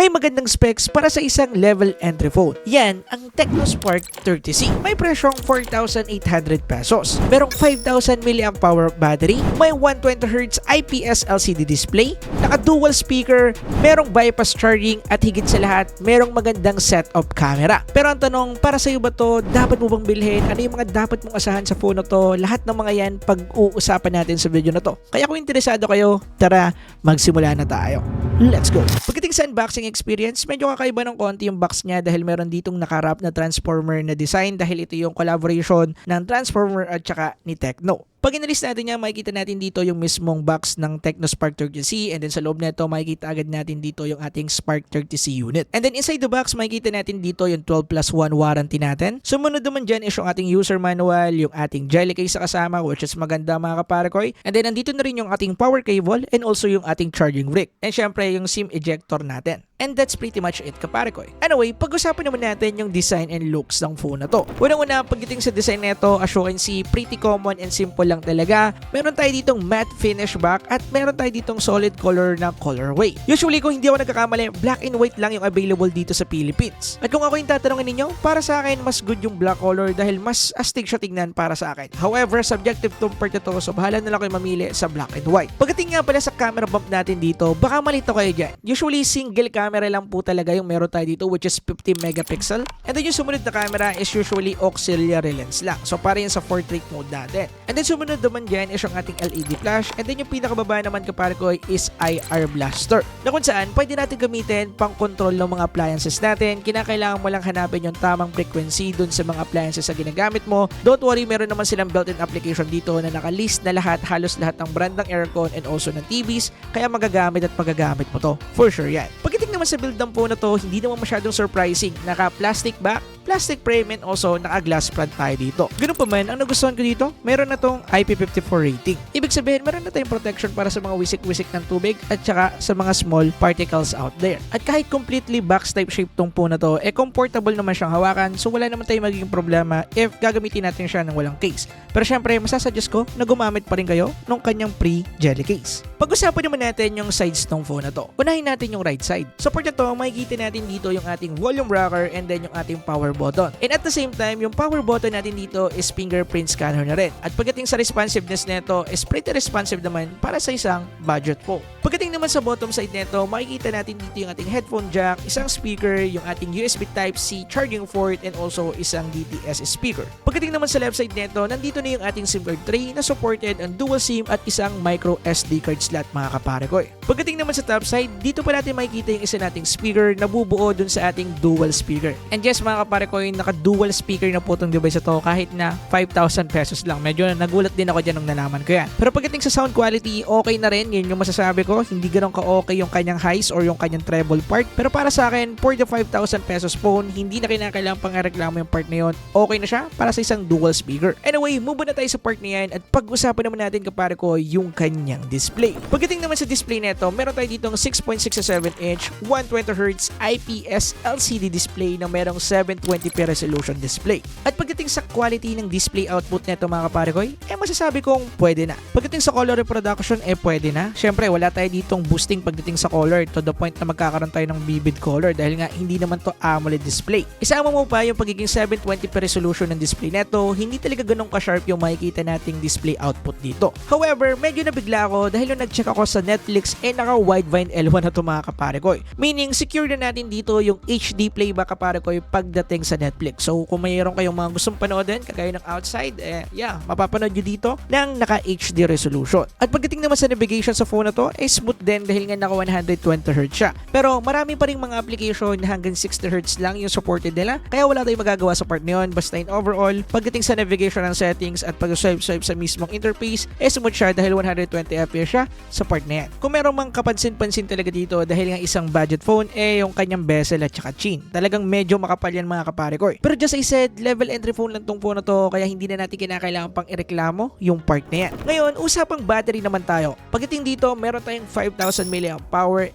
may magandang specs para sa isang level entry phone. Yan ang Tecno Spark 30C. May presyong 4,800 pesos. Merong 5,000 mAh battery, may 120Hz IPS LCD display, naka-dual speaker, merong bypass charging at higit sa lahat, merong magandang setup camera. Pero ang tanong, para sa iyo ba to? Dapat mo bang bilhin? Ano yung mga dapat mong asahan sa phone na to? Lahat ng mga yan pag-uusapan natin sa video na to. Kaya kung interesado kayo, tara, magsimula na tayo. Let's go! Pagdating sa unboxing experience, medyo kakaiba ng konti yung box niya dahil meron ditong nakarap na Transformer na design dahil ito yung collaboration ng Transformer at saka ni Tecno. Pag inalis natin yan, makikita natin dito yung mismong box ng Tecno Spark 30C, and then sa loob nito makikita agad natin dito yung ating Spark 30C unit. And then inside the box, makikita natin dito yung 12+1 warranty natin. Sumunod naman dyan is yung ating user manual, yung ating jelly case sa kasama, which is maganda mga kaparakoy. And then nandito na rin yung ating power cable and also yung ating charging brick. And syempre yung SIM ejector natin. And that's pretty much it, kaparakoy. Anyway, pag-usapan naman natin yung design and looks ng phone na to. Unang-una, pagdating sa design nito, as you can see, pretty common and simple lang talaga. Meron tayo ditong matte finish back at meron tayo ditong solid color na colorway. Usually, kung hindi ako nagkakamali, black and white lang yung available dito sa Philippines. At kung ako yung tatanungin ninyo, para sa akin, mas good yung black color dahil mas astig siya tignan para sa akin. However, subjective tong part ito, so bahala na lang kayo mamili sa black and white. Pagdating nga pala sa camera bump natin dito, baka malito kayo dyan. Usually, single camera lang po talaga yung meron tayo dito, which is 50 megapixel. And then yung sumunod na camera is usually auxiliary lens lang. So para yan sa portrait mode natin. And then sumunod naman dyan is yung ating LED flash. And then yung pinakababa naman kaparakoy is IR blaster. Na kung saan pwede natin gamitin pang control ng mga appliances natin. Kinakailangan mo lang hanapin yung tamang frequency dun sa mga appliances na ginagamit mo. Don't worry, meron naman silang built-in application dito na nakalist na lahat, halos lahat ng brand ng aircon and also ng TVs. Kaya magagamit at magagamit mo to. For sure yan. Pagdating naman sa build ng phone na to, hindi naman masyadong surprising. Naka-plastic back, plastic frame, and also naka-glass front tayo dito. Ganun pa man, ang nagustuhan ko dito, meron na tong IP54 rating. Ibig sabihin, meron na tayong protection para sa mga wisik-wisik ng tubig at saka sa mga small particles out there. At kahit completely box type shape tong phone na to, comfortable naman siyang hawakan, so wala naman tayong magiging problema if gagamitin natin siya ng walang case. Pero syempre, masasuggest ko na gumamit pa rin kayo ng kanyang pre-jelly case. Pag-usapan naman natin yung sides ng phone na to. Unahin natin yung right side. So for ito, makikita natin dito yung ating volume rocker and then yung ating power button. And at the same time, yung power button natin dito is fingerprint scanner na rin. At pagdating sa responsiveness nito, is pretty responsive naman para sa isang budget phone. Pagdating naman sa bottom side nito, makikita natin dito yung ating headphone jack, isang speaker, yung ating USB Type-C charging port, and also isang DTS speaker. Pagdating naman sa left side nito, nandito na yung ating SIM card tray na supported ang dual SIM at isang micro SD card slot mga kaparekoy. Pagdating naman sa top side, dito pa natin makikita yung isa nating speaker na bubuo dun sa ating dual speaker. And yes mga kaparekoy, naka-dual speaker na po itong device ito kahit na 5,000 pesos lang. Medyo nagulat din ako dyan nung nalaman ko yan. Pero pagdating sa sound quality, okay na rin. Yun yung masasabi ko. Hindi ganun ka-okay yung kanyang highs or yung kanyang treble part. Pero para sa akin, for the 5,000 pesos phone, hindi na kinakailangan pang reklamo yung part na yun. Okay na siya para sa isang dual speaker. Anyway, move na tayo sa part na yan at pag-usapan naman natin kaparekoy yung kanyang display. Pagdating naman sa display neto, meron tayo ditong 6.67-inch 120Hz IPS LCD display na merong 720p resolution display. At pagdating sa quality ng display output neto mga kaparekoy, masasabi kong pwede na. Pagdating sa color reproduction, pwede na. Syempre, wala tayo ditong boosting pagdating sa color to the point na magkakaroon tayo ng vivid color dahil nga hindi naman to AMOLED display. Isama mo pa yung pagiging 720p resolution ng display neto, hindi talaga ganun ka-sharp yung makikita nating display output dito. However, medyo nabigla ako dahil nung nag-check ako sa Netflix, naka-widevine L1 na to mga kaparekoy. Meaning, secure na natin dito yung HD playback kaparekoy pagdating sa Netflix. So, kung mayroon kayong mga gustong panoodin, kagaya ng outside, mapapanood nyo dito ng naka-HD resolution. At pagdating naman sa navigation sa phone na to, smooth din dahil nga naka 120Hz siya. Pero marami pa ring mga application na hanggang 60Hz lang yung supported nila, kaya wala tayong magagawa sa part na yun. Basta in overall, pagdating sa navigation ng settings at pag-swipe sa mismong interface, smooth siya dahil 120fps siya sa part na yan. Kung meron mang kapansin-pansin talaga dito dahil nga isang budget phone, yung kanyang bezel at saka chin. Talagang medyo makapal yan mga kapare ko. Pero just I said, level entry phone lang tong phone na to kaya hindi na natin kinakailangan pang ireklamo yung part na yan. Ngayon, usapang battery naman tayo. Pagdating dito, meron tayong 5,000 mAh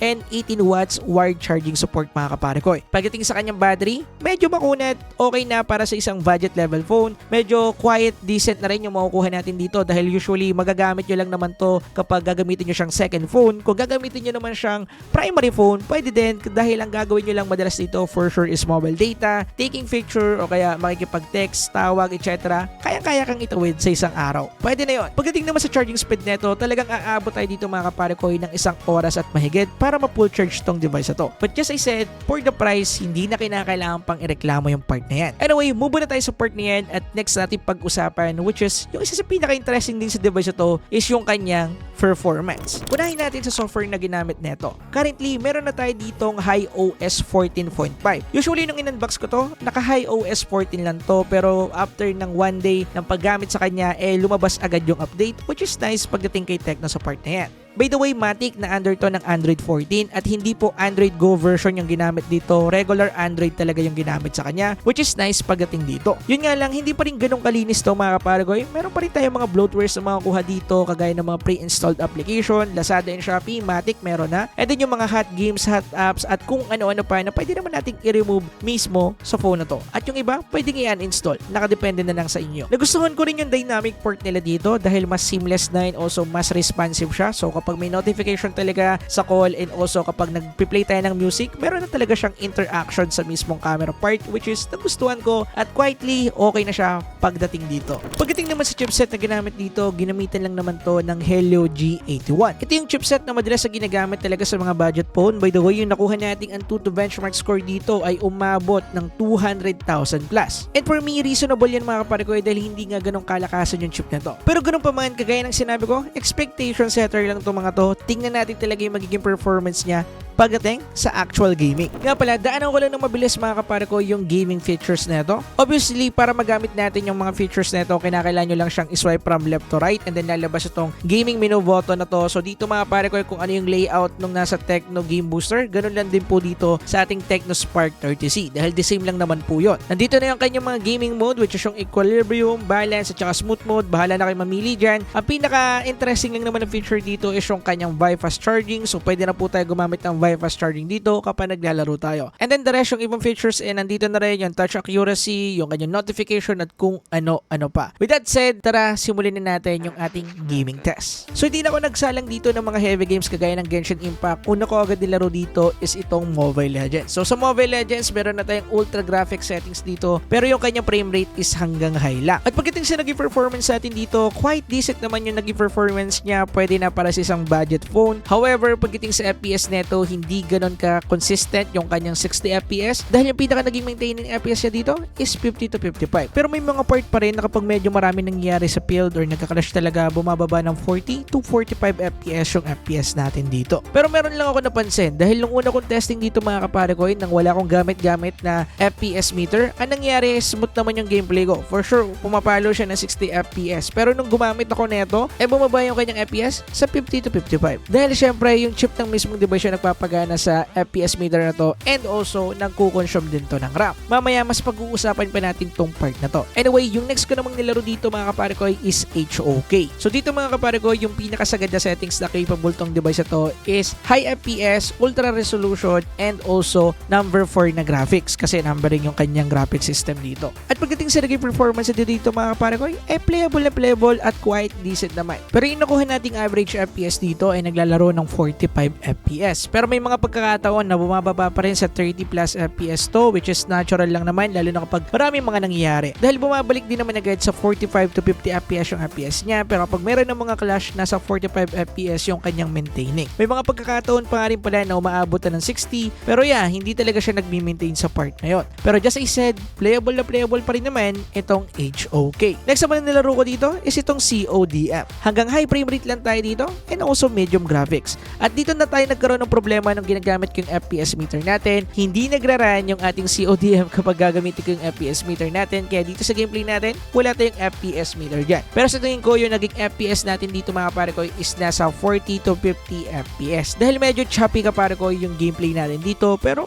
and 18 watts wired charging support mga kapare ko. Pagdating sa kanyang battery, medyo makunat, okay na para sa isang budget level phone. Medyo quiet, decent na rin yung makukuha natin dito dahil usually magagamit nyo lang naman to kapag gagamitin nyo siyang second phone. Kung gagamitin nyo naman siyang primary phone, pwede din dahil ang gagawin nyo lang madalas dito for sure is mobile data, taking picture o kaya makikipag-text, tawag, etc. Kaya-kaya kang itawid sa isang araw. Pwede na yun. Pagdating naman sa charging speed neto, talagang aabot tayo dito mga kapare ko ng isang oras at mahigit para ma-full charge tong device na to. But just I said, for the price, hindi na kinakailangan pang ireklamo yung part na yan. Anyway, move na tayo sa part na yan at next natin pag-usapan which is yung isa sa pinaka-interesting din sa device na to is yung kanyang performance. Unahin natin sa software na ginamit neto. Currently, meron na tayo ditong HiOS 14.5. Usually, nung in-unbox ko to, naka-HiOS 14 lang to pero after ng one day ng paggamit sa kanya, lumabas agad yung update which is nice pagdating kay Tecno sa part na yan. By the way, matik na under to ng Android 14 at hindi po Android Go version yung ginamit dito. Regular Android talaga yung ginamit sa kanya which is nice pagdating dito. Yun nga lang, hindi pa rin ganun kalinis to mga kaparagoy. Meron pa rin tayong mga bloatwares na mga kuha dito kagaya ng mga pre-installed application, Lazada and Shopee, matik meron na. And then yung mga hot games, hot apps at kung ano-ano pa na pwede naman nating i-remove mismo sa phone na to. At yung iba, pwedeng i-uninstall. Nakadepende na lang sa inyo. Nagustuhan ko rin yung dynamic port nila dito dahil mas seamless na and also mas responsive siya. So kapag may notification talaga sa call and also kapag nag-play tayo ng music, meron na talaga siyang interaction sa mismong camera part which is nagustuhan ko at quietly okay na siya pagdating dito. Pagdating naman sa chipset na ginamit dito, ginamitan lang naman to ng Helio G81. Ito yung chipset na madalas na ginagamit talaga sa mga budget phone. By the way, yung nakuha nating Antutu benchmark score dito ay umabot ng 200,000 plus. And for me, reasonable yan mga kapare ko dahil hindi nga ganong kalakasan yung chip na to. Pero ganun pa man, kagaya ng sinabi ko, expectation setter lang to mga to. Tingnan natin talaga yung magiging performance niya pagdating sa actual gaming. Nga pala, daanan ko lang ng mabilis mga kapare ko yung gaming features neto. Obviously, para magamit natin yung mga features neto, kinakailangan nyo lang siyang iswipe from left to right and then lalabas itong gaming menu button na to. So dito mga kapare ko, kung ano yung layout nung nasa Tecno Game Booster, ganun lang din po dito sa ating Tecno Spark 30C dahil the same lang naman po yun. Nandito na yung kanyang mga gaming mode which is yung equilibrium, balance at saka smooth mode. Bahala na kayo mamili dyan. Ang pinaka-interesting lang naman na feature dito is yung kanyang fast charging. So pwede na po tayo gumamit ng fast charging dito kapag naglalaro tayo. And then the rest, yung ibang features, nandito na rin yung touch accuracy, yung kanyang notification at kung ano-ano pa. With that said, tara, simulan na natin yung ating gaming test. So hindi na ako nagsalang dito ng mga heavy games kagaya ng Genshin Impact. Una ko agad nilaro dito is itong Mobile Legends. So sa Mobile Legends, meron na tayong ultra graphic settings dito pero yung kanyang frame rate is hanggang high lang. At pagdating sa naging performance natin dito, quite decent naman yung naging performance niya. Pwede na para sa isang budget phone. However, pagdating sa FPS neto, hindi ganon ka consistent yung kanyang 60 FPS dahil yung pinaka naging maintaining FPS niya dito is 50 to 55. Pero may mga part pa rin na kapag medyo marami nangyayari sa field or nagka-crash talaga, bumababa ng 40 to 45 FPS yung FPS natin dito. Pero meron lang ako napansin dahil nung una kong testing dito mga kapare ko, nang wala akong gamit-gamit na FPS meter, ang nangyari smooth naman yung gameplay ko. For sure, pumapalo siya ng 60 FPS. Pero nung gumamit ako neto, bumaba yung kanyang FPS sa 50 to 55. Dahil syempre yung chip ng mismong device yung nagpapagana sa FPS meter na to and also nagkukonsume din to ng RAM. Mamaya mas pag-uusapan pa natin tong part na to. Anyway, yung next ko namang nilaro dito mga kapare ko is HOK. So dito mga kapare ko, yung pinakasagad na settings na capable tong device na to is high FPS, ultra resolution and also number 4 na graphics kasi numbering yung kanyang graphic system dito. At pagdating sa naging performance dito mga kapare ko, playable at quite decent naman. Pero yung nakuha nating average FPS dito ay naglalaro ng 45 FPS. Pero may mga pagkakataon na bumababa pa rin sa 30 plus FPS to which is natural lang naman lalo na kapag maraming mga nangyayari. Dahil bumabalik din naman agad sa 45 to 50 FPS yung FPS niya pero kapag meron ng mga clash nasa 45 FPS yung kanyang maintaining. May mga pagkakataon pa nga rin pala na umaabot na ng 60 pero hindi talaga siya nagmi-maintain sa part na yun. Pero just I said, playable pa rin naman itong HOK. Next naman na nilaro ko dito is itong CODM. Hanggang high frame rate lang tayo dito and also medium graphics. At dito na tayo nagkaroon ng problema problema nung ginagamit ko yung FPS meter natin. Hindi nagra-run yung ating CODM kapag gagamitin ko yung FPS meter natin. Kaya dito sa gameplay natin, wala tayong FPS meter dyan. Pero sa tingin ko, yung naging FPS natin dito mga pare ko is nasa 40 to 50 FPS. Dahil medyo choppy ka pare ko yung gameplay natin dito, pero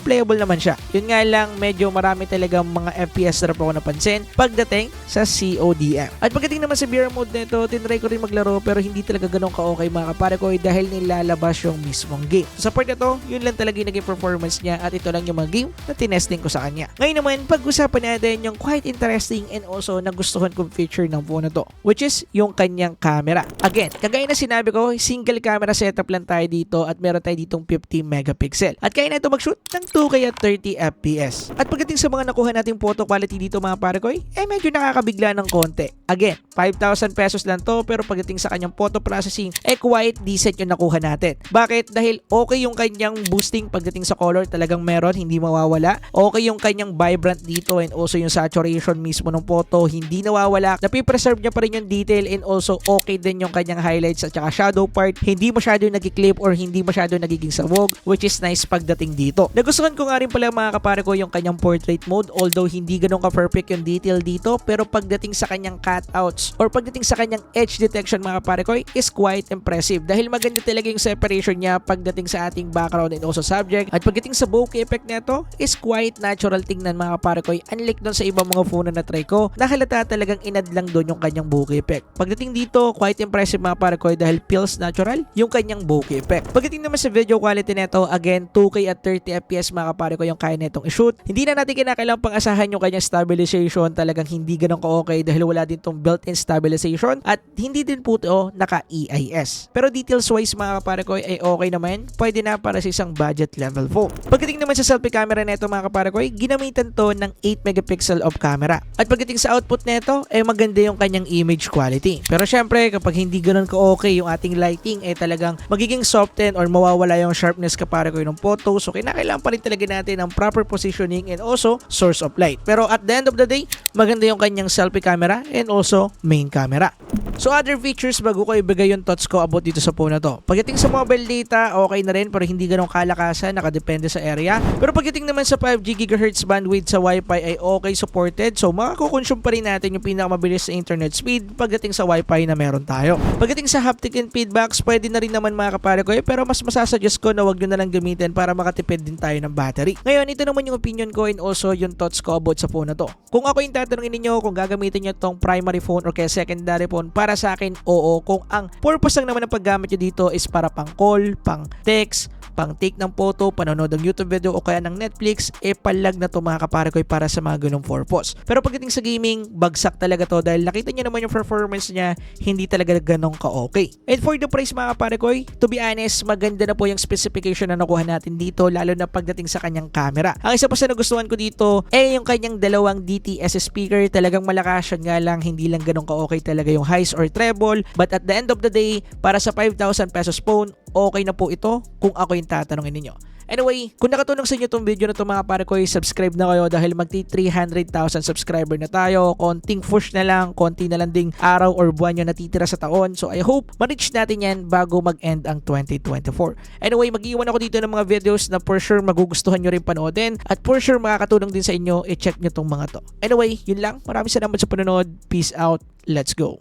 playable naman siya. Yun nga lang, medyo marami talagang mga FPS na ako napansin pagdating sa CODM. At pagdating naman sa VR mode nito, tinry ko rin maglaro pero hindi talaga ganun ka-okay mga kapare ko dahil nilalabas yung mismong game. So, sa part na to, yun lang talaga yung naging performance niya at ito lang yung mga game na tinesting ko sa kanya. Ngayon naman, pag-usapan natin yung quite interesting and also nagustuhan kong feature ng phone na to, which is yung kanyang camera. Again, kagaya na sinabi ko, single camera setup lang tayo dito at meron tayo ditong 50 megapixel. At kaya na ito mag-shoot ng 2K at 30 FPS. At pagdating sa mga nakuha nating photo quality dito mga pare ko, medyo nakakabigla ng konti. Again, 5,000 pesos lang to pero pagdating sa kanyang photo processing, quite decent yung nakuha natin. Bakit? Dahil okay yung kanyang boosting pagdating sa color, talagang meron, hindi mawawala. Okay yung kanyang vibrant dito and also yung saturation mismo ng photo, hindi nawawala. Napipreserve niya pa rin yung detail and also okay din yung kanyang highlights at saka shadow part. Hindi masyado nagki-clip or hindi masyado nagiging sabog, which is nice pagdating dito. Nagustuhan ko nga rin pala mga kapare ko yung kanyang portrait mode, although hindi ganun ka-perfect yung detail dito, pero pagdating sa kanyang cutouts or pagdating sa kanyang edge detection mga kapare ko is quite impressive dahil maganda talaga yung separation niya pagdating sa ating background and also subject. At pagdating sa bokeh effect nito is quite natural tingnan mga kapare ko, unlike doon sa ibang mga phone na try ko, nakalata talagang inad lang doon yung kanyang bokeh effect. Pagdating dito, quite impressive mga kapare ko dahil feels natural yung kanyang bokeh effect. Pagdating naman sa video quality nito, again 2K at 30 FPS mga kapare ko yung kaya netong i-shoot. Hindi na natin kinakailangang pang-asahan yung kanyang stabilization, talagang hindi ganun ka-okay dahil wala din tong built-in stabilization at hindi din po ito naka-EIS. Pero details wise mga kapare ko ay okay naman, pwede na para sa isang budget level phone. Pagdating naman sa selfie camera nito mga kapare ko, ginamitan to ng 8 megapixel of camera. At pagdating sa output nito, maganda yung kanyang image quality. Pero syempre, kapag hindi ganun ka-okay yung ating lighting, talagang magiging soften or mawawala yung sharpness kapare ko ng photo. So kailangan pa rin talaga natin ang proper positioning and also source of light. Pero at the end of the day, maganda yung kanyang selfie camera and also main camera. So other features bago ko ibigay yung thoughts ko about dito sa phone na to. Pagdating sa mobile data, okay na rin pero hindi ganun kalakasan, nakadepende sa area. Pero pagdating naman sa 5 GHz bandwidth sa Wi-Fi ay okay supported. So makakukonsume pa rin natin yung pinakamabilis sa internet speed pagdating sa Wi-Fi na meron tayo. Pagdating sa haptic and feedbacks, pwede na rin naman mga kapare ko pero mas masasuggest ko na wag nyo na lang gamitin para makatipid din tayo ng battery. Ngayon, ito naman yung opinion ko and also yung thoughts ko about sa phone na to. Kung ako yung tatanungin ninyo kung gagamitin nyo tong primary phone or kaya secondary phone, para sa akin, oo. Kung ang purpose lang naman ng paggamit nyo dito is para pang call, pang text, pang take ng photo, panonood ng YouTube video o kaya ng Netflix, palag na to mga kapare ko para sa mga ganung purpose. Pero pagdating sa gaming, bagsak talaga to dahil nakita nyo naman yung performance niya, hindi talaga ganong ka-okay. And for the price mga kapare ko, to be honest, maganda na po yung specification na nakuha natin dito, lalo na pagdating sa kanyang camera. Ang isa pa sa nagustuhan ko dito, yung kanyang dalawang DTS speaker, talagang malakas nga lang, hindi lang ganong ka-okay talaga yung highs or treble. But at the end of the day, para sa 5,000 pesos phone, okay na po ito kung ako yung tatanungin ninyo. Anyway, kung nakatulong sa inyo itong video na ito mga pare ko, subscribe na kayo dahil magti 300,000 subscriber na tayo. Konting push na lang, konti na lang ding araw or buwan yung natitira sa taon. So I hope ma-reach natin yan bago mag-end ang 2024. Anyway, mag-iwan ako dito ng mga videos na for sure magugustuhan nyo rin panoodin at for sure makakatulong din sa inyo, i-check nyo itong mga to. Anyway, yun lang. Maraming salamat sa panonood. Peace out. Let's go.